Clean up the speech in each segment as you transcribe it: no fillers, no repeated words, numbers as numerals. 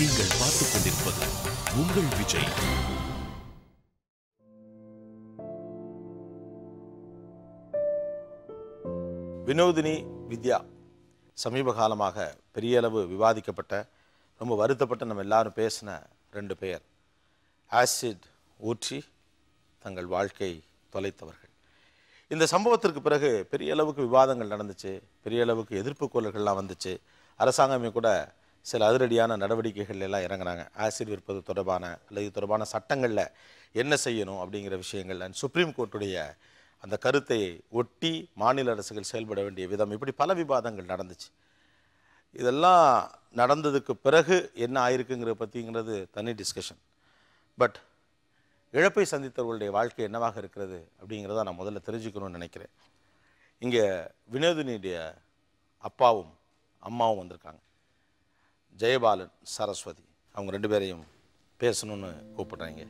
நீங்கள் பார்த்துக் கொண்டிருப்பது உங்கள் விஜய். வினோதினி வித்யா சமீப காலமாக பெரிய அளவு விவாதிக்கப்பட்ட, ரொம்ப வருத்தப்பட்ட, நம்ம எல்லாரும் பேசின 2 பெயர். ஆசிட் ஊற்றி தங்கள் வாழ்க்கை தொலைத்தவர்கள். இந்த சம்பவத்திற்கு பிறகு பெரிய அளவுக்கு விவாதங்கள் நடந்துச்சு, பெரிய அளவுக்கு எதிர்ப்பு குரல்கள்லாம் வந்துச்சு. அரசாங்கமே கூட சில அதிரடியான நடவடிக்கைகள் எல்லாம் இறங்குறாங்க. ஆசிட் விற்பது தொடர்பான அல்லது இது தொடர்பான சட்டங்களில் என்ன செய்யணும் அப்படிங்கிற விஷயங்கள் அண்ட் சுப்ரீம் கோர்ட்டுடைய அந்த கருத்தை ஒட்டி மாநில அரசுகள் செயல்பட வேண்டிய விதம், இப்படி பல விவாதங்கள் நடந்துச்சு. இதெல்லாம் நடந்ததுக்கு பிறகு என்ன ஆயிருக்குங்கிற பற்றிங்கிறது தனி டிஸ்கஷன். பட் இழப்பை சந்தித்தவர்களுடைய வாழ்க்கை என்னவாக இருக்கிறது அப்படிங்கிறத நான் முதல்ல தெரிஞ்சுக்கணும்னு நினைக்கிறேன். இங்கே வினோதினியுடைய அப்பாவும் அம்மாவும் வந்திருக்காங்க. ஜெயபாலன், சரஸ்வதி, அவங்க 2 பேரையும் பேசணும்னு கூப்பிட்றேங்க.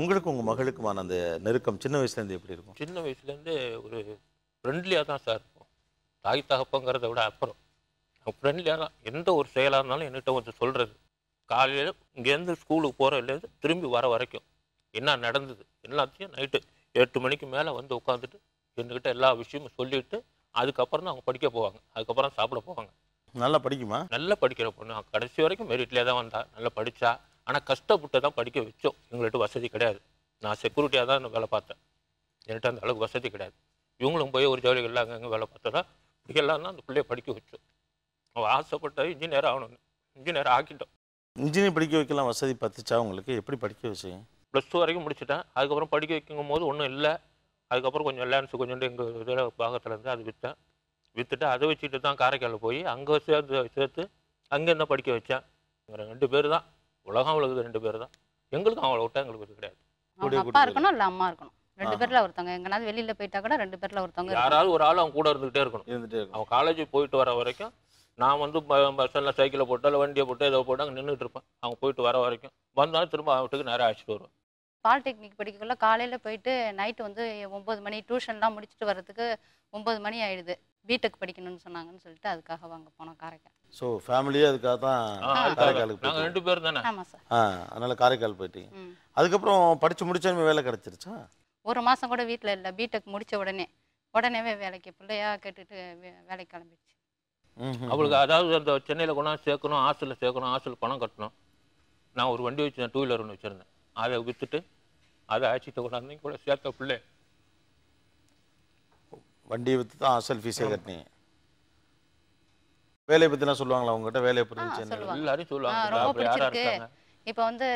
உங்களுக்கு உங்கள் மகளுக்குமான அந்த நெருக்கம் சின்ன வயசுலேருந்து எப்படி இருக்கும்? சின்ன வயசுலேருந்து ஒரு ஃப்ரெண்ட்லியாக தான் சார் இருக்கும். தாய் தகப்பங்கிறத விட அப்புறம் ஃப்ரெண்ட்லியாக தான். எந்த ஒரு செயலாக இருந்தாலும் என்கிட்ட வந்து சொல்கிறது. காலையில் இங்கேருந்து ஸ்கூலுக்கு போகிறதுலேருந்து திரும்பி வர வரைக்கும் என்ன நடந்தது எல்லாத்தையும் நைட்டு 8 மணிக்கு மேலே வந்து உட்காந்துட்டு என்கிட்ட எல்லா விஷயமும் சொல்லிவிட்டு அதுக்கப்புறம் தான் அவங்க படிக்க போவாங்க. அதுக்கப்புறம் சாப்பிட போவாங்க. நல்லா படிக்குமா? நல்லா படிக்கிற பொண்ணு. கடைசி வரைக்கும் மெரிட்லேயே தான் வந்தா. நல்லா படித்தா. ஆனால் கஷ்டப்பட்டு தான் படிக்க வச்சோம். எங்கள்கிட்ட வசதி கிடையாது. நான் செக்யூரிட்டியாக தான் வேலை பார்த்தேன். என்கிட்ட அந்த அளவுக்கு வசதி கிடையாது. இவங்களும் போய் ஒரு ஜவுளிகள்லாம் அங்கங்கே வேலை பார்த்ததா இப்படியெல்லாம் தான் அந்த பிள்ளைய படிக்க வச்சோம். அவள் ஆசைப்பட்ட இன்ஜினியர் ஆகணும்னு. இன்ஜினியர் ஆக்கிட்டோம். இன்ஜினியர் படிக்க வைக்கலாம் வசதி பத்துச்சா உங்களுக்கு? எப்படி படிக்க வச்சீங்க? +2 வரைக்கும் முடிச்சுட்டேன். அதுக்கப்புறம் படிக்க வைக்கும் போது ஒன்றும் இல்லை. அதுக்கப்புறம் கொஞ்சம் லேண்ட்ஸு கொஞ்சோண்டு எங்கள் இதில் பாகத்துலேருந்து அது விற்றேன். விற்றுட்டு அதை வச்சுட்டு தான் காரைக்காலில் போய் அங்கே சேர்த்து அங்கேருந்து படிக்க வச்சேன். 2 பேர் தான் உலகம். அவளுக்கு 2 பேர் தான். எங்களுக்கும் அவளை விட்டா எங்களுக்கு கிடையாது. அப்பா இருக்கணும் இல்லை அம்மா இருக்கணும். 2 பேரில் ஒருத்தவங்க. எங்கேனாவது வெளியில் போயிட்டா கூட 2 பேரில் ஒருத்தவங்க. யாராவது ஒரு ஆள் அவன் கூட இருந்துகிட்டே இருக்கணும். அவன் காலேஜ் போயிட்டு வர வரைக்கும் நான் வந்து பஸ்ஸில் சைக்கிளை போட்டு இல்லை வண்டியை போட்டு ஏதோ போட்டு அங்கே நின்றுட்டு இருப்பேன். அவங்க போயிட்டு வர வரைக்கும் வந்தாலும் திரும்ப அவன் வீட்டுக்கு நேராக அழைச்சிட்டு வருவேன். பாலிடெக்னிக் படிக்கக்குள்ள காலையில் போயிட்டு நைட்டு வந்து 9 மணி டியூஷன்லாம் முடிச்சுட்டு வர்றதுக்கு 9 மணி ஆயிடுது. பிடெக் படிக்கணும்னு சொன்னாங்கன்னு சொல்லிட்டு அதுக்காக வாங்க போனோம் காரைக்கால். ஸோ ஃபேமிலியே அதுக்காக தான் காரைக்காலுக்கு. நாங்கள் 2 பேர் தானே. ஆமாம் சார். அதனால் காரைக்கால் போயிட்டீங்க. அதுக்கப்புறம் படித்து முடிச்சாலுமே வேலை கிடச்சிருச்சா? 1 மாதம் கூட வீட்டில் இல்லை. பிடெக் முடித்த உடனேவே வேலைக்கு பிள்ளையா கேட்டுட்டு வேலைக்கு கிளம்பிடுச்சு. அவளுக்கு அதாவது அந்த சென்னையில் கொண்டாந்து சேர்க்கணும், ஹாஸ்டலில் சேர்க்கணும், ஹாஸ்டல் பணம் கட்டணும். நான் ஒரு வண்டி வச்சுருந்தேன், 2 வீலர் ஒன்று வச்சுருந்தேன். அதை விற்றுட்டு அதை அழைச்சிட்டு கொண்டாந்து கூட சேர்த்த பிள்ளை. வண்டியை விற்று தான் ஹாஸ்டல் ஃபீஸே கட்டினீங்க. வேலையை பற்றிலாம் சொல்லுவாங்களா உங்ககிட்ட? வேலையை பற்றி எல்லாரும் சொல்லுவாங்க. ரொம்ப பிடிச்சிருக்கு. இப்போ வந்து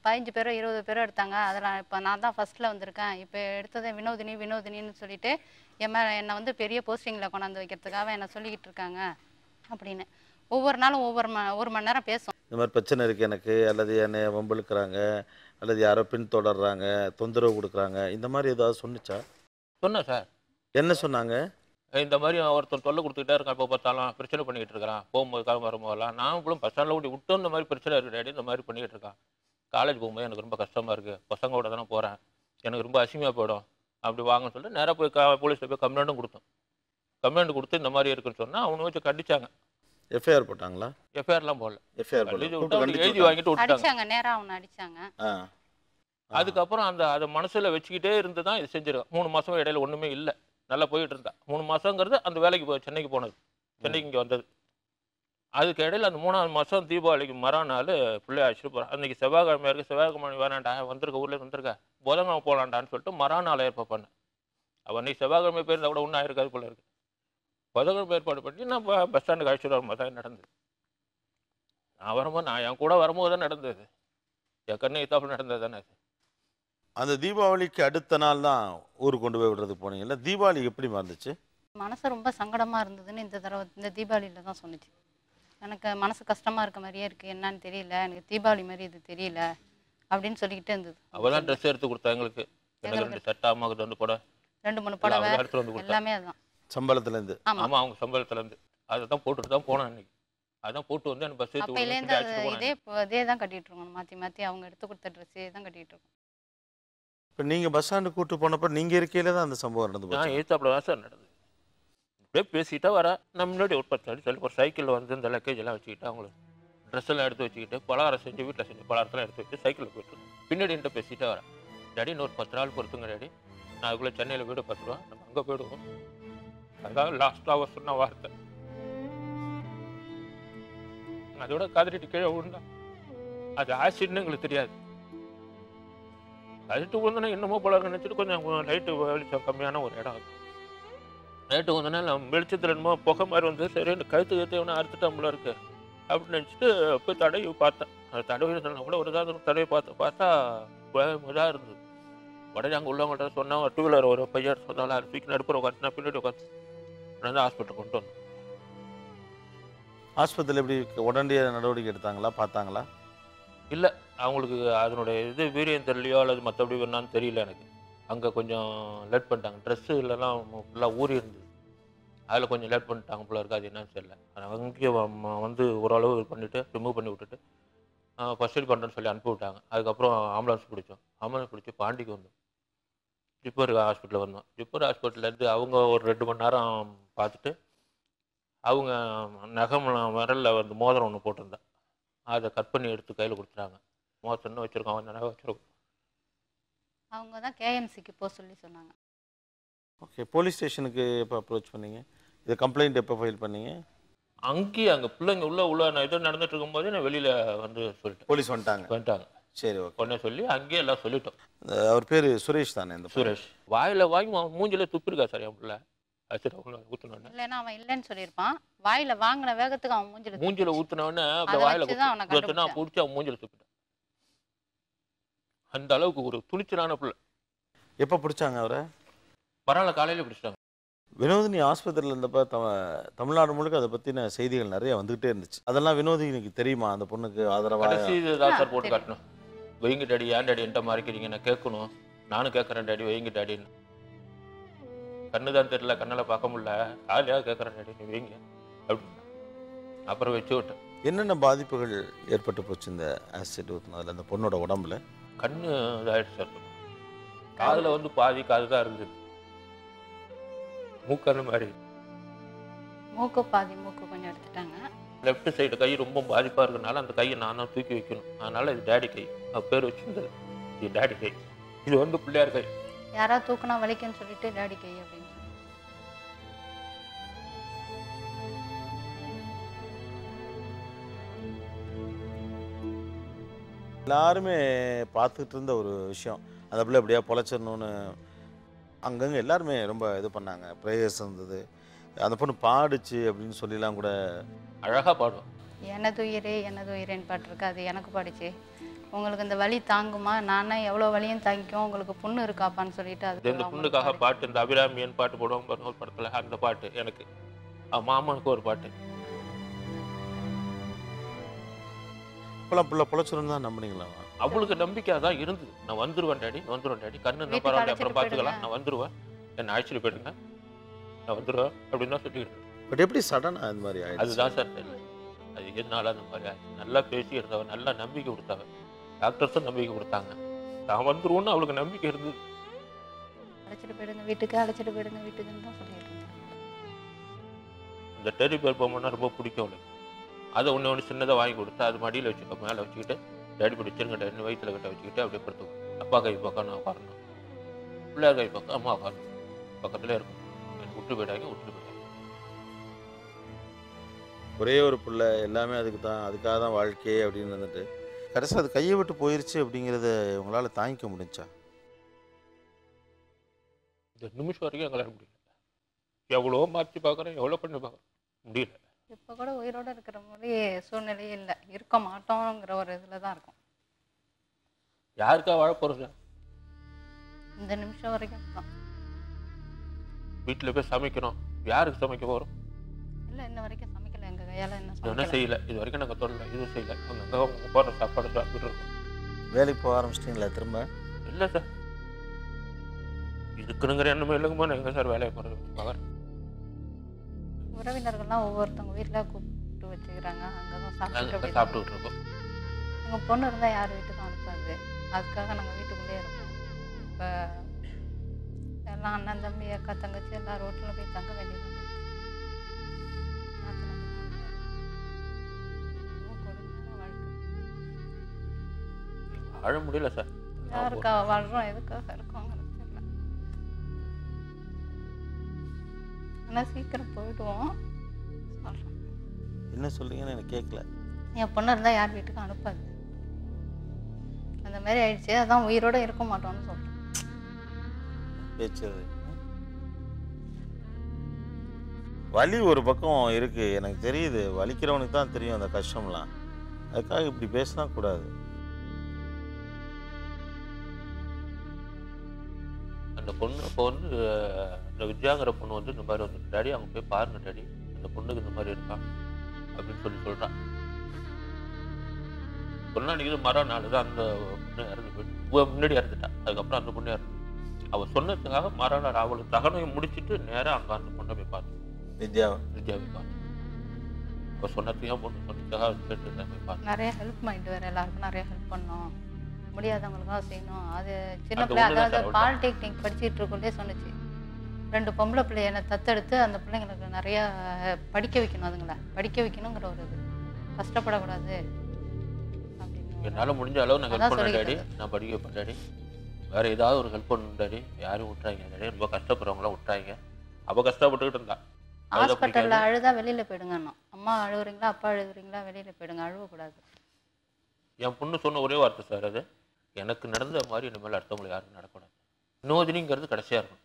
15 பேரோ 20 பேரோ எடுத்தாங்க. அதில் இப்போ நான் தான் ஃபர்ஸ்ட்டில் வந்திருக்கேன். இப்போ எடுத்ததை வினோதினின்னு சொல்லிட்டு என்னை வந்து பெரிய போஸ்டிங்கில் கொண்டாந்து வைக்கிறதுக்காக என்னை சொல்லிக்கிட்டு இருக்காங்க அப்படின்னு. ஒவ்வொரு நாளும் 1 மணி நேரம் பேசும். இந்த மாதிரி பிரச்சனை இருக்குது எனக்கு, அல்லது என்னை வம்பிழுக்கிறாங்க, அல்லது யாரோ பின்தொடர்றாங்க, தொந்தரவு கொடுக்குறாங்க, இந்த மாதிரி ஏதாவது சொன்னிச்சா? சொன்னேன் சார். என்ன சொன்னாங்க? இந்த மாதிரி ஒருத்தர் தொல்லை கொடுத்துக்கிட்டே இருக்கான், இப்போ பார்த்தாலும் பிரச்சனை பண்ணிக்கிட்டு இருக்கிறான், போகும்போது வரும்போதெல்லாம் நான் கூட பஸ் ஸ்டாண்டில் கூட்டி விட்டு இந்த மாதிரி பிரச்சனை இருக்குது, இந்த மாதிரி பண்ணிக்கிட்டு இருக்கான். காலேஜ் போகும்போது எனக்கு ரொம்ப கஷ்டமாக இருக்குது, பசங்களோட தானே போகிறேன், எனக்கு ரொம்ப அசிங்கமாக போயிடும், அப்படி வாங்கன்னு சொல்லிட்டு நேராக போய் போலீஸில் போய் கம்ப்ளைண்ட்டும் கொடுத்தோம். கம்ப்ளைண்ட் கொடுத்து இந்த மாதிரி இருக்குன்னு சொன்னால் அவனை வச்சு கண்டிச்சாங்க. எஃப்ஐஆர் போட்டாங்களா? எஃப்ஐஆர்லாம் போடல. எஃப்ஐஆர் எழுதி வாங்கிட்டு விட்டாங்க. நேராக அவனை அடிச்சாங்க. அதுக்கப்புறம் அதை மனசில் வச்சுக்கிட்டே இருந்து தான் இது செஞ்சிருக்கேன். 3 மாதம் இடையில ஒன்றுமே இல்லை, நல்லா போயிட்டு இருந்தா. 3 மாதங்கிறது அந்த வேலைக்கு சென்னைக்கு போனது, சென்னைக்கு இங்கே வந்தது. அதுக்கு இடையில அந்த 3ஆவது மாதம் தீபாவளிக்கு மறுநாள் பிள்ளைய அழைச்சிட்டு போகிறேன். அன்றைக்கி செவ்வாய்க்கிழமை இருக்குது, செவ்வாய்க்கிழமை வேணாண்டா, வந்திருக்க ஊரில் வந்திருக்க, புதன்கிழமை போகலான்டான்னு சொல்லிட்டு மறுநாள் ஏற்பாடு பண்ணேன். அவன் அன்றைக்கி செவ்வாய்க்கிழமை போயிருந்தா கூட ஒன்றும் ஆயிருக்காது போல இருக்குது. புதன்கிழமை ஏற்பாடு பண்ணி நான் பஸ் ஸ்டாண்டுக்கு அழைச்சிட்டு வரும்போது தான் நடந்தது. நான் வரும்போது என் கூட வரும்போது தான் நடந்தது. என் கண்ணு இத்தாப்பில் நடந்தது தானே அது. அந்த தீபாவளிக்கு அடுத்த நாள் தான் ஊருக்கு கொண்டு போய் விடுறதுக்கு போனீங்கல்ல, தீபாவளி எப்படி இருந்துச்சு? மனசு ரொம்ப சங்கடமாக இருந்ததுன்னு இந்த தீபாவளியில் தான் சொன்னிச்சு. எனக்கு மனசு கஷ்டமாக இருக்க மாதிரியே இருக்குது, என்னன்னு தெரியல, எனக்கு தீபாவளி மாதிரி இது தெரியல அப்படின்னு சொல்லிக்கிட்டே இருந்தது. அவள் தான் ட்ரெஸ் எடுத்து கொடுத்தா எங்களுக்கு. 2 சட்டை, அம்மாவுக்கு 2 புடவை, 2-3 புடவை எல்லாமே அதுதான் சம்பளத்துலேருந்து. ஆமாம், அவங்க சம்பளத்துலேருந்து அதை தான் போட்டுட்டு தான் போனேன் அன்றைக்கி. அதான் போட்டு வந்து எனக்கு பஸ் இதே தான் கட்டிகிட்டு இருக்கோம், மாற்றி அவங்க எடுத்து கொடுத்த ட்ரெஸ்ஸே தான் கட்டிகிட்டு இருக்கோம். இப்போ நீங்கள் பஸ் ஸ்டாண்டு கூட்டு போனப்போ நீங்கள் இருக்கையில தான் அந்த சம்பவம் நடந்து போச்சு? நான் ஏத்தாப்புல தான் சார் நடந்தது. அப்படியே பேசிட்டா வர நான் முன்னாடி ஒரு 10 அடி சொல்லி ஒரு சைக்கிளில் வந்து இந்த லக்கேஜ் எல்லாம் வச்சுக்கிட்டு அவங்களுக்கு ட்ரெஸ் எல்லாம் எடுத்து வச்சுக்கிட்டு பலகாரம் செஞ்சு வீட்டில் செஞ்சு பலகாரத்தெல்லாம் எடுத்து வச்சு சைக்கிளில் போயிட்டு பின்னாடி என்கிட்ட பேசிட்டே வரேன். டேடி இன்னொரு 10 நாள் பொறுத்துங்க டேடி, நான் அதுக்குள்ளே சென்னையில் வீடு பார்த்துருவேன், நம்ம அங்கே போயிடுவோம். அதாவது லாஸ்ட்டாக சொன்ன வார்த்தை. அதோட கதறிட்டு கீழே விழுந்தா அது ஆசிட்னு எங்களுக்கு தெரியாது. கதறிட்டு விழுந்தோன்னா என்னமோ போல நினச்சிட்டு கொஞ்சம் லைட்டு வெளிச்சம் கம்மியான ஒரு இடம் அது. லைட்டு வந்தோன்னா நம்ம வெளிச்சத்தில் என்னமோ புகை மாதிரி வந்து சரி கழுத்து கழுத்து எவனா அறுத்துட்டாம்புல இருக்கு அப்படின்னு நினச்சிட்டு போய் தடவி பார்த்தேன். அது தடவி கூட ஒரு ஏதாவது தடவி பார்த்தா இதாக இருந்தது. உடனே அங்கே உள்ளவங்கள்ட்ட சொன்னால் ஒரு 2 வீலர் ஒரு பையன் சொன்னாலும் அது தூக்கி நடுப்புற உட்காந்துனா பின்னாடி உட்காந்து வந்து ஹாஸ்பிட்டல் கொண்டு வந்தோம். ஆஸ்பத்திரியில் எப்படி உடனடியாக நடவடிக்கை எடுத்தாங்களா, பார்த்தாங்களா? இல்லை, அவங்களுக்கு அதனுடைய இது வீரியம் தெரியலையோ அல்லது மற்றபடி வேணான்னு தெரியல எனக்கு. அங்கே கொஞ்சம் லேட் பண்ணிட்டாங்க. ட்ரெஸ்ஸு இல்லைலாம் ஃபுல்லாக ஊறி இருந்தது, அதில் கொஞ்சம் லேட் பண்ணிட்டாங்க போல இருக்குது. அது என்னன்னு தெரியல. அங்கேயே வந்து ஓரளவு பண்ணிவிட்டு ரிமூவ் பண்ணி விட்டுட்டு ஃபஸ்ட் எய்ட் பண்ணுறேன்னு சொல்லி அனுப்பி விட்டாங்க. அதுக்கப்புறம் ஆம்புலன்ஸ் பிடிச்சோம். ஆம்புலன்ஸ் பிடிச்சி பாண்டிக்கு வந்தோம். ஜிப்பர் ஹாஸ்பிட்டலில் வந்தோம். ஜிப்பர் ஹாஸ்பிட்டல்லேருந்து அவங்க ஒரு 2 மணி நேரம் பார்த்துட்டு அவங்க நகம் விரலில் வந்து மோதிரம் ஒன்று போட்டிருந்தேன், அதை கட் பண்ணி எடுத்து கையில் கொடுத்துட்டாங்க. மோதிரம் வச்சுருக்கோம், கொஞ்சம் நகை வச்சுருக்கோம். அவங்க தான் கேஎம்சிக்கு போக சொல்லி சொன்னாங்க. ஓகே, போலீஸ் ஸ்டேஷனுக்கு எப்போ அப்ரோச் பண்ணீங்க? இது கம்ப்ளைண்ட் எப்போ ஃபைல் பண்ணீங்க? அங்கேயே அங்கே பிள்ளைங்க உள்ள நான் இது நடந்துட்டு இருக்கும்போதே நான் வெளியில் வந்து சொல்லிட்டேன். போலீஸ் வந்துட்டாங்க. சரி, ஓகே. உடனே சொல்லி அங்கேயே எல்லாம் சொல்லிட்டோம். அவர் பேர் சுரேஷ் தானே? இந்த சுரேஷ் வாயில் வாங்கி மூஞ்சில துப்பிருக்கா சார் என் பிள்ளை. ஊற்றினோடனே இல்லைன்னா அவன் இல்லைன்னு சொல்லியிருப்பான். வாயில வாங்கின வேகத்துக்கு அவன் மூஞ்சில ஊற்றினோடனே அப்படி வாயில ஊற்றினா பிடிச்சி அவன் மூஞ்சில துப்பிட்டான். அந்த அளவுக்கு ஒரு துணிச்சலான பிள்ளை. எப்போ பிடிச்சாங்க அவரை? பரவாயில்ல, காலையில் பிடிச்சிட்டாங்க. வினோதினி ஆஸ்பத்திரியில் இருந்தப்போ தமிழ்நாடு முழுக்க அதை பற்றின செய்திகள் நிறைய வந்துகிட்டே இருந்துச்சு. அதெல்லாம் வினோதினிக்கு தெரியுமா? அந்த பொண்ணுக்கு ஆதரவாக கடைசி தான் சார் போட்டு காட்டணும். வைங்க டாடி, ஏன் டாடி என்கிட்ட மறைக்கிறீங்க, நான் கேட்கணும், நானும் கேட்குறேன் டாடி, வைங்க டாடின்னு. கண்ணு தான் தெரியல, கண்ணால் பார்க்க முடியல, காலையாக கேட்குறேன் டாடி, நீ வைங்க அப்படின்னு. அப்புறம் வச்சு விட்டேன். என்னென்ன பாதிப்புகள் ஏற்பட்டு போச்சு இந்த ஆசிட் ஊற்றினதில் அந்த பொண்ணோட உடம்புல? கண்ணு இதாகிடுச்சு சார். காதில் வந்து பாதி காது தான் இருந்தது, மூக்கன்னு மாதிரி. மூக்கு பாதி மூக்கு கொஞ்சம் எடுத்துட்டாங்க. லெஃப்ட் சைடு கை ரொம்ப பாதிப்பாக இருக்கிறதுனால அந்த கையை நான் தான் தூக்கி வைக்கணும். அதனால இது டேடி கை, பேர் வச்சிருந்தது இது டேடி கை. இது வந்து பிள்ளையார் கை. யாராவது தூக்குனா வலிக்குன்னு சொல்லிட்டு டேடி கை அப்படின்னு சொல்லி. எல்லாருமே பார்த்துட்டு இருந்த ஒரு விஷயம், அந்த பிள்ளை எப்படியா பொழைச்சிடணும்னு அங்கங்கே எல்லாருமே ரொம்ப இது பண்ணாங்க, ப்ரேயர்ஸ் இருந்தது. அந்த பொண்ணு பாடுச்சு அப்படின்னு சொல்லிலாம் கூட அழகாக பாடுவோம். எனது உயிரேன்னு பாட்டு இருக்கு, அது எனக்கு பாடிச்சு. உங்களுக்கு இந்த வலி தாங்குமா, நானே எவ்வளோ வலியும் தாங்கிக்கும், உங்களுக்கு புண்ணு இருக்காப்பான்னு சொல்லிட்டு அது இந்த புண்ணுக்காக பாட்டு, இந்த அபிராமியன் பாட்டு போடுவாங்க பாருங்க ஒரு படத்தில், அந்த பாட்டு எனக்கு. மாமனுக்கு ஒரு பாட்டு. இப்போலாம் பிள்ளை பொழைச்சிருந்து தான் நம்பினீங்களா? அவளுக்கு நம்பிக்கை தான் இருந்தது. நான் வந்துடுவேன் டாடி, கண்ணு என்ன பரவாயில்ல, அப்புறம் பார்த்துக்கலாம், நான் வந்துடுவேன், என்னை அழைச்சிட்டு போயிடுங்க, நான் வந்துடுவேன் அப்படின்னு தான் சொல்லிட்டு. பட் எப்படி சடனாக அந்த மாதிரி ஆயிடுச்சு? அதுதான் சார் தெரியல, அது எதனால அந்த மாதிரி ஆச்சு. நல்லா பேசி இருந்தவன், நல்லா நம்பிக்கை கொடுத்தாங்க, டாக்டர்ஸும் நம்பிக்கை கொடுத்தாங்க, நான் வந்துருவோன்னு அவளுக்கு நம்பிக்கை இருந்தது. அழைச்சிட்டு போயிடுங்க வீட்டுக்குன்னு தான் சொல்லிட்டு இருந்தாங்க. இந்த டெரி பேர் பொம்மைன்னா ரொம்ப பிடிக்கும் அவளுக்கு. அதை ஒன்று சின்னதாக வாங்கி கொடுத்து அது மடியில் வச்சுக்க, மேலே வச்சுக்கிட்டு டேடி பிடிச்சிருங்க டேடி வயிற்றுல கட்ட வச்சுக்கிட்டு அப்படியே படுத்துக்கும். அப்பா கை பக்கம் நான் உட்காரணும், பிள்ளையார் கை பக்கம் அம்மா உட்காரணும், பக்கத்துலேயே இருக்கும். எனக்கு விட்டு போயிட்டாங்க. ஒரே ஒரு பிள்ளை, எல்லாமே அதுக்காக தான் வாழ்க்கையே அப்படின்னு வந்துட்டு கடைசியில் அது கையை விட்டு போயிருச்சு அப்படிங்கிறத உங்களால் தாங்கிக்க முடிஞ்சா? இந்த நிமிஷம் வரைக்கும் எங்களால் முடியல. எவ்வளோ மாற்றி பார்க்குறேன், எவ்வளோ பண்ணி பார்க்குறேன், முடியல. இப்போ கூட உயிரோடு இருக்கிற மாதிரி சூழ்நிலையே இல்லை, இருக்க மாட்டோங்கிற ஒரு இதில் தான் இருக்கும். யாருக்கா வாழ போகிறது? இந்த நிமிஷம் வரைக்கும் தான். வீட்டில் போய் சமைக்கணும், யாருக்கு சமைக்க போகிறோம்? இல்லை, இன்ன வரைக்கும் சமைக்கல, எங்கள் கையால் என்ன செய்யலை, இது வரைக்கும் நாங்கள் தொடரல, இதுவும் செய்யலை. அங்கே போகிற சாப்பாடு சாப்பிட்டு இருக்கோம். வேலைக்கு போக ஆரம்பிச்சிட்டிங்களா திரும்ப? இல்லை சார், இருக்குனுங்கிற எண்ணமே இல்லைங்கம்மா. நான் எங்கே சார் வேலையை போகிறது பார்க்குறேன். உறவினர்கள்லாம் ஒவ்வொருத்தவங்க வீட்டில் கூப்பிட்டு வச்சுக்கிறாங்க, அங்கே தான் சாப்பிட்டுக்கிட்டு இருக்கோம். எங்கள் பொண்ணு இருந்தால் யார் வீட்டுக்கும் அனுப்பாது, அதுக்காக நாங்கள் வீட்டுக்குள்ளே இருக்கோம். இப்போ எல்லாம் அண்ணன் தம்பி அக்கா தங்கச்சி எல்லாம் ரோட்டில் போய் தங்க வேண்டியது. வாழ முடியல சார். யாருக்காக வாழ்றோம், எதுக்காக இருக்கோங்கிறது தெரியல. ஆனால் சீக்கிரம் போயிடுவோம் சொல்கிறேன். என்ன சொல்றீங்கன்னு எனக்கு கேட்கல. என் பொண்ணு இருந்தால் யார் வீட்டுக்கும் அனுப்பாது. அந்த மாதிரி ஆயிடுச்சு. அதான் உயிரோட இருக்க மாட்டோம்னு சொல்கிறேன். பேச்சு வலி ஒரு பக்கம் இருக்கு, எனக்கு தெரியுது. வலிக்கிறவனுக்கு தான் தெரியும் அந்த கஷ்டம்லாம். அதுக்காக இப்படி பேசினா கூடாது. அந்த பொண்ணு இப்போ வந்து இந்த வித்யாங்கிற பொண்ணு வந்து இந்த மாதிரி வந்து டாடி அவங்க போய் பாருங்க டாடி, அந்த பொண்ணுக்கு இந்த மாதிரி இருக்கா அப்படின்னு சொல்கிறான். சொன்னாடிக்கு மறுநாள் தான் அந்த பொண்ணு இறந்து போயிட்டு முன்னாடி இறந்துட்டா. அதுக்கப்புறம் அந்த பொண்ணு இறந்து அவள் சொன்னதுக்காக மறுநாள் அவளுக்கு தகனையும் முடிச்சுட்டு நேராக அங்கே அந்த பொண்ணை போய் பார்த்தோம். வித்யாவை பார்த்தோம். இப்போ சொன்னதுக்கு பொண்ணு சொன்னதுக்காக கேட்டு போய் பார்த்தோம். நிறைய ஹெல்ப் பண்ணிட்டு வேறு எல்லாருக்கும் நிறைய ஹெல்ப் பண்ணோம். முடியாதவங்களுக்காக செய்யணும். அது சின்ன பிள்ளை, அதாவது பாலிடெக்னிக் படிச்சுட்டு இருக்கே சொன்னிச்சு. 2 பொம்பளை பிள்ளைய என்னை தத்தெடுத்து அந்த பிள்ளைங்களுக்கு நிறையா படிக்க வைக்கணும். அதுங்களை படிக்க வைக்கணுங்கிற ஒரு இது, கஷ்டப்படக்கூடாது அப்படின்னு. என்னால் முடிஞ்ச அளவு நான் ஹெல்ப் பண்ண டாடி, நான் படிக்க வைப்பேன் டாடி, வேறு ஏதாவது ஒரு ஹெல்ப் பண்ணணும் டாடி, யாரும் விட்றாங்க டாடி, ரொம்ப கஷ்டப்படுறவங்களாம் விட்றாங்க. அவள் கஷ்டப்பட்டுக்கிட்டு இருந்தா. ஹாஸ்பிட்டலில் அழுதா வெளியில் போயிடுங்கண்ணா. அம்மா அழுகுறீங்களா, அப்பா அழுகுறீங்களா, வெளியில் போயிடுங்க, அழுவக்கூடாது. என் பொண்ணு சொன்ன ஒரே வார்த்தை சார், அது எனக்கு நடந்த மாதிரி இனிமேல் அடுத்தவங்களை யாருக்கும் நடக்கூடாது. வினோதினிங்கிறது கடைசியாக இருக்கும்.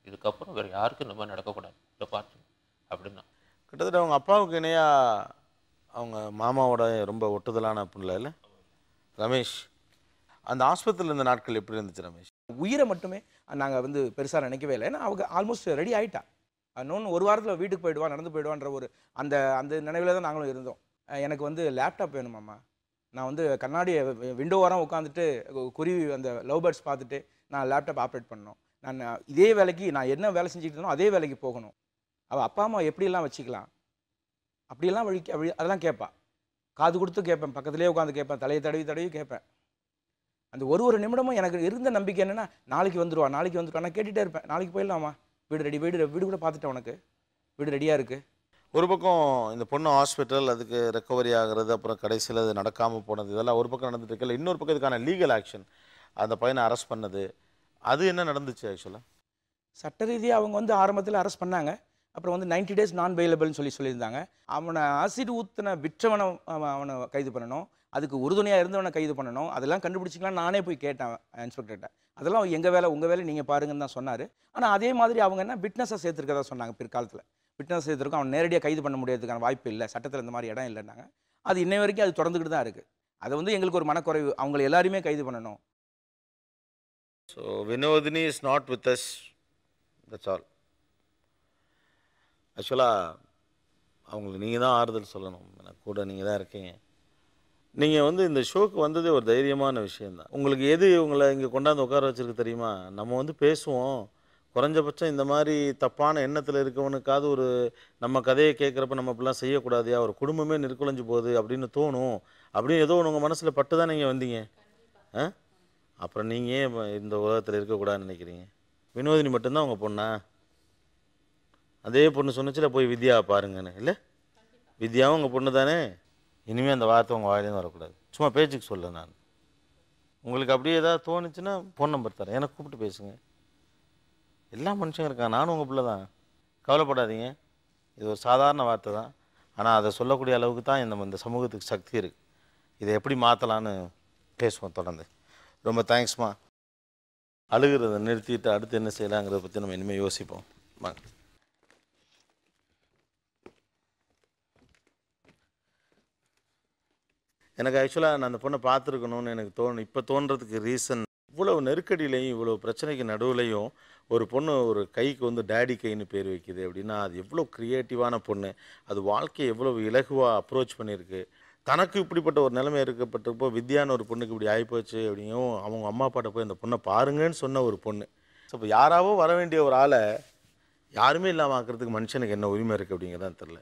இதுக்கப்புறம் வேறு யாருக்கும் இந்த மாதிரி நடக்கக்கூடாது. இதை பார்த்து அப்படின்னா கிட்டத்தட்ட அவங்க அப்பாவுக்கு இணையாக அவங்க மாமாவோட ரொம்ப ஒட்டுதலான பிள்ளை இல்லை ரமேஷ். அந்த ஆஸ்பத்திரியில் இருந்த நாட்கள் எப்படி இருந்துச்சு ரமேஷ்? உயிரை மட்டுமே நாங்கள் வந்து பெருசாக நினைக்கவே இல்லை. ஏன்னா அவங்க ஆல்மோஸ்ட் ரெடி ஆகிட்டா. இன்னொன்று 1 வாரத்தில் வீட்டுக்கு போயிடுவா, நடந்து போயிடுவான்ற ஒரு அந்த அந்த நினைவில் தான் நாங்களும் இருந்தோம். எனக்கு வந்து லேப்டாப் வேணுமாம்மா, நான் வந்து கண்ணாடி விண்டோ வாரம் உட்காந்துட்டு குருவி அந்த லவ் பேர்ட்ஸ் பார்த்துட்டு நான் லேப்டாப் ஆப்ரேட் பண்ணணும். நான் இதே வேலைக்கு நான் என்ன வேலை செஞ்சுட்டு இருந்தோம் அதே வேலைக்கு போகணும். அவள் அப்பா அம்மா எப்படியெல்லாம் வச்சுக்கலாம் அப்படியெல்லாம் அதெல்லாம் கேட்பா. காது கொடுத்து கேட்பேன், பக்கத்துலேயே உட்காந்து கேட்பேன், தலையை தடவி கேட்பேன். அந்த ஒரு நிமிடமும் எனக்கு இருந்த நம்பிக்கை என்னென்னா நாளைக்கு வந்துடுவா நான் கேட்டுகிட்டே இருப்பேன். நாளைக்கு போயிடலாமா, வீடு ரெடி, வீடு கூட பார்த்துட்டேன், உனக்கு வீடு ரெடியாக இருக்குது. ஒரு பக்கம் இந்த பொண்ணு ஹாஸ்பிட்டல், அதுக்கு ரெக்கவரி ஆகிறது, அப்புறம் கடைசியில் அது நடக்காமல் போனது, இதெல்லாம் ஒரு பக்கம் நடந்துட்டு இருக்கல. இன்னொரு பக்கம் இதுக்கான லீகல் ஆக்ஷன், அந்த பையனை அரெஸ்ட் பண்ணது, அது என்ன நடந்துச்சு ஆக்சுவலாக? சட்ட ரீதியாக அவங்க வந்து ஆரம்பத்தில் அரெஸ்ட் பண்ணாங்க. அப்புறம் வந்து 90 days நான் பெயிலபிள்னு சொல்லியிருந்தாங்க. அவனை ஆசிட் ஊற்றின விற்றவனை அவனை கைது பண்ணணும், அதுக்கு உறுதுணையாக இருந்தவனை கைது பண்ணணும். அதெல்லாம் கண்டுபிடிச்சிக்கலாம். நானே போய் கேட்டேன் இன்ஸ்பெக்டர்கிட்ட. அதெல்லாம் எங்கள் வேலை, உங்கள் வேலை, நீங்கள் பாருங்கன்னு தான் சொன்னார். ஆனால் அதே மாதிரி அவங்க என்ன விட்னஸை சேர்த்துருக்கதா சொன்னாங்க. பிற்காலத்தில் விட்னஸ் சேர்த்துருக்கோம், அவன் நேரடியாக கைது பண்ண முடியாததுக்கான வாய்ப்பு இல்லை, சட்டத்தில் இந்த மாதிரி இடம் இல்லைன்னாங்க. அது இன்னை வரைக்கும் அது தொடர்ந்துக்கிட்டு தான் இருக்குது. அதை வந்து எங்களுக்கு ஒரு மனக்குறைவு, அவங்களை எல்லாருமே கைது பண்ணணும். So Vinodhini is not with us, that's all. ஆக்சுவலாக அவங்களுக்கு நீங்கள் தான் ஆறுதல் சொல்லணும், எனக்கு கூட நீங்கள் தான் இருக்கீங்க. நீங்கள் வந்து இந்த ஷோக்கு வந்ததே ஒரு தைரியமான விஷயந்தான். உங்களுக்கு எது உங்களை இங்கே கொண்டாந்து உட்கார வச்சுருக்கு தெரியுமா? நம்ம வந்து பேசுவோம், குறைஞ்சபட்சம் இந்த மாதிரி தப்பான எண்ணத்தில் இருக்கவனுக்காவது ஒரு நம்ம கதையை கேட்குறப்ப நம்ம இப்படிலாம் செய்யக்கூடாதையா, ஒரு குடும்பமே நெருக்குலைஞ்சு போகுது அப்படின்னு தோணும். அப்படின்னு ஏதோ ஒன்று உங்கள் மனசில் பட்டு தான் நீங்கள் வந்தீங்க. அப்புறம் நீங்கள் ஏன் இந்த உலகத்தில் இருக்கக்கூடாதுன்னு நினைக்கிறீங்க? வினோதினி மட்டும்தான் உங்கள் பொண்ணா? அதே பொண்ணு சொன்னிச்சுல போய் வித்யாவை பாருங்கன்னு, இல்லை? வித்யாவும் உங்கள் பொண்ணு தானே? இனிமேல் அந்த வார்த்தை உங்கள் வாயிலேருந்து வரக்கூடாது. சும்மா பேச்சுக்கு சொல்ல நான். உங்களுக்கு அப்படியே ஏதாவது தோணுச்சுன்னா ஃபோன் நம்பர் தரேன், எனக்கு கூப்பிட்டு பேசுங்க. எல்லா மனுஷங்க இருக்காங்க, நானும் உங்கள் பிள்ளை தான், கவலைப்படாதீங்க. இது ஒரு சாதாரண வார்த்தை தான். ஆனால் அதை சொல்லக்கூடிய அளவுக்கு தான் இந்த சமூகத்துக்கு சக்தி இருக்குது. இதை எப்படி மாற்றலான்னு பேசுவோம் தொடர்ந்து. ரொம்ப தேங்க்ஸ்மா. அழுகிறத நிறுத்திட்டு அடுத்து என்ன செய்யலாங்கிறத பற்றி நம்ம இனிமேல் யோசிப்போம். வாங்க. எனக்கு ஆக்சுவலாக நான் அந்த பொண்ணை பார்த்துருக்கணும்னு எனக்கு இப்போ தோன்றதுக்கு ரீசன், இவ்வளவு நெருக்கடியிலையும் இவ்வளோ பிரச்சனைக்கு நடுவுலையும் ஒரு பொண்ணு ஒரு கைக்கு வந்து டேடி கைன்னு பேர் வைக்குது அப்படின்னா அது எவ்வளோ க்ரியேட்டிவான பொண்ணு, அது வாழ்க்கையை எவ்வளோ இலகுவாக அப்ரோச் பண்ணியிருக்கு. தனக்கு இப்படிப்பட்ட ஒரு நிலைமை இருக்கப்பட்டிருப்போ வித்யான்னு ஒரு பொண்ணுக்கு இப்படி ஆகிப்போச்சு அப்படிங்கும் அவங்க அம்மா அப்பாட்ட போய் அந்த பொண்ணை பாருங்கன்னு சொன்ன ஒரு பொண்ணு. ஸோ இப்போ யாராவோ வர வேண்டிய ஒரு ஆளை யாருமே இல்லாமல் ஆக்கிறதுக்கு மனுஷனுக்கு என்ன உரிமை இருக்குது அப்படிங்கிறதான் தெரில.